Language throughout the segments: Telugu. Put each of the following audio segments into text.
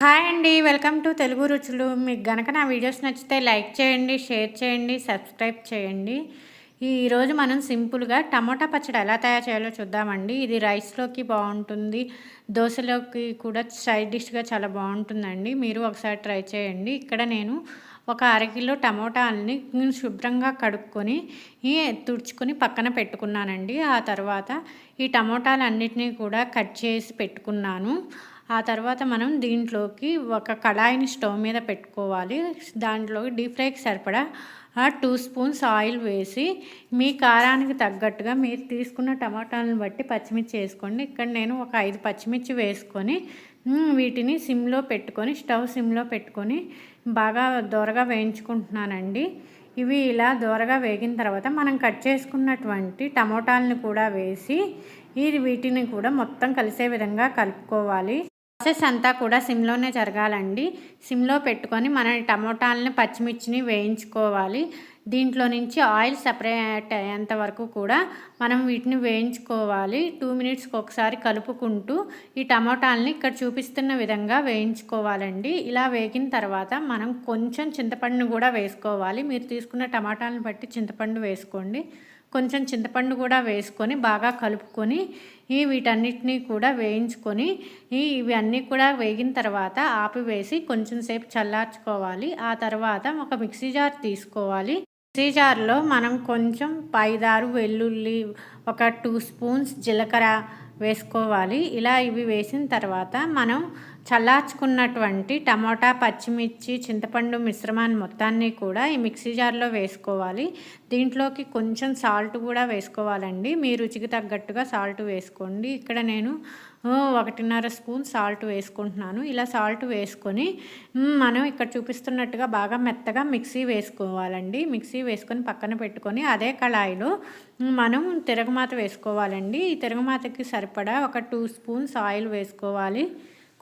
హాయ్ అండి. వెల్కమ్ టు తెలుగు రుచులు. మీకు గనక నా వీడియోస్ నచ్చితే లైక్ చేయండి, షేర్ చేయండి, సబ్స్క్రైబ్ చేయండి. ఈరోజు మనం సింపుల్‌గా టమోటా పచ్చడి ఎలా తయారు చేయాలో చూద్దామండి. ఇది రైస్‌లోకి బావుంటుంది. దోసలోకి కూడా సైడ్ డిష్‌గా చాలా బావుంటుందండి. మీరు ఒకసారి ట్రై చేయండి. ఇక్కడ నేను ఒక అరకిలో టమోటాలని శుభ్రంగా కడుక్కొని తుడుచుకొని పక్కన పెట్టుకున్నానండి. ఆ తర్వాత ఈ టమోటాలన్నిటిని కూడా కట్ చేసి పెట్టుకున్నాను. ఆ తర్వాత మనం దీంట్లోకి ఒక కడాయిని స్టవ్ మీద పెట్టుకోవాలి. దాంట్లో డీప్ ఫ్రైకి సరిపడా 2 స్పూన్స్ ఆయిల్ వేసి మీ కారానికి తగ్గట్టుగా మీరు తీసుకున్న టమాటాలను బట్టి పచ్చిమిర్చి వేసుకోండి. ఇక్కడ నేను ఒక 5 పచ్చిమిర్చి వేసుకొని వీటిని స్టవ్ సిమ్లో పెట్టుకొని బాగా దోరగా వేయించుకుంటున్నానండి. ఇవి ఇలా దోరగా వేగిన తర్వాత మనం కట్ చేసుకున్నటువంటి టమోటాలను కూడా వేసి వీటిని కూడా మొత్తం కలిసే విధంగా కలుపుకోవాలి. ప్రాసెస్ అంతా కూడా సిమ్లోనే జరగాలండి. సిమ్లో పెట్టుకొని మనం టమోటాలని పచ్చిమిర్చిని వేయించుకోవాలి. దీంట్లో నుంచి ఆయిల్ సెపరేట్ అయ్యేంత వరకు కూడా మనం వీటిని వేయించుకోవాలి. 2 మినిట్స్కి ఒకసారి కలుపుకుంటూ ఈ టమోటాలని ఇక్కడ చూపిస్తున్న విధంగా వేయించుకోవాలండి. ఇలా వేగిన తర్వాత మనం కొంచెం చింతపండును కూడా వేసుకోవాలి. మీరు తీసుకున్న టమాటాలను బట్టి చింతపండు వేసుకోండి. కొంచెం చింతపండు కూడా వేసుకొని బాగా కలుపుకొని వీటన్నిటినీ కూడా వేయించుకొని ఇవి అన్నీ కూడా వేగిన తర్వాత ఆపివేసి కొంచెం సేపు చల్లార్చుకోవాలి. ఆ తర్వాత ఒక మిక్సీ జార్ తీసుకోవాలి. మిక్సీ జార్లో మనం కొంచెం 5-6 వెల్లుల్లి, ఒక 2 స్పూన్స్ జీలకర్ర వేసుకోవాలి. ఇలా ఇవి వేసిన తర్వాత మనం చల్లార్చుకున్నటువంటి టమోటా, పచ్చిమిర్చి, చింతపండు మిశ్రమాన్ని మొత్తాన్ని కూడా ఈ మిక్సీ జార్లో వేసుకోవాలి. దీంట్లోకి కొంచెం సాల్ట్ కూడా వేసుకోవాలండి. మీ రుచికి తగ్గట్టుగా సాల్ట్ వేసుకోండి. ఇక్కడ నేను 1.5 స్పూన్ సాల్ట్ వేసుకుంటున్నాను. ఇలా సాల్ట్ వేసుకొని మనం ఇక్కడ చూపిస్తున్నట్టుగా బాగా మెత్తగా మిక్సీ వేసుకోవాలండి. మిక్సీ వేసుకొని పక్కన పెట్టుకొని అదే కళాయిలో మనం తిరగమాత వేసుకోవాలండి. ఈ తిరగమాతకి సరిపడా ఒక 2 స్పూన్స్ ఆయిల్ వేసుకోవాలి.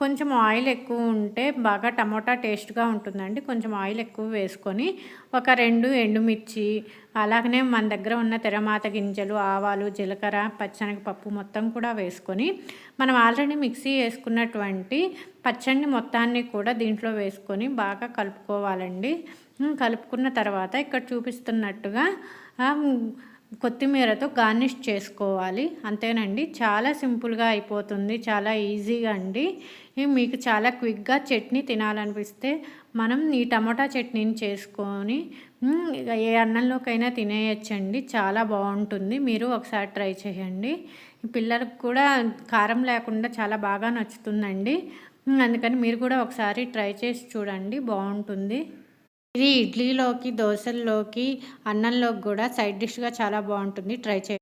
కొంచెం ఆయిల్ ఎక్కువ ఉంటే బాగా టమోటా టేస్ట్గా ఉంటుందండి. కొంచెం ఆయిల్ ఎక్కువ వేసుకొని ఒక 2 ఎండుమిర్చి, అలాగనే మన దగ్గర ఉన్న తిరగమాత గింజలు, ఆవాలు, జీలకర్ర, పచ్చనగపప్పు మొత్తం కూడా వేసుకొని మనం ఆల్రెడీ మిక్సీ వేసుకున్నటువంటి పచ్చడిని మొత్తాన్ని కూడా దీంట్లో వేసుకొని బాగా కలుపుకోవాలండి. కలుపుకున్న తర్వాత ఇక్కడ చూపిస్తున్నట్టుగా కొత్తిమీరతో గార్నిష్ చేసుకోవాలి. అంతేనండి, చాలా సింపుల్గా అయిపోతుంది, చాలా ఈజీగా అండి. మీకు చాలా క్విక్గా చట్నీ తినాలనిపిస్తే మనం ఈ టమోటా చట్నీని చేసుకొని ఏ అన్నంలోకైనా తినేయచ్చండి. చాలా బాగుంటుంది. మీరు ఒకసారి ట్రై చేయండి. పిల్లలకు కూడా కారం లేకుండా చాలా బాగా నచ్చుతుందండి. అందుకని మీరు కూడా ఒకసారి ట్రై చేసి చూడండి, బాగుంటుంది. ఇది ఇడ్లీలోకి, దోసల్లోకి, అన్నంలోకి కూడా సైడ్ డిష్గా చాలా బాగుంటుంది. ట్రై చేయండి.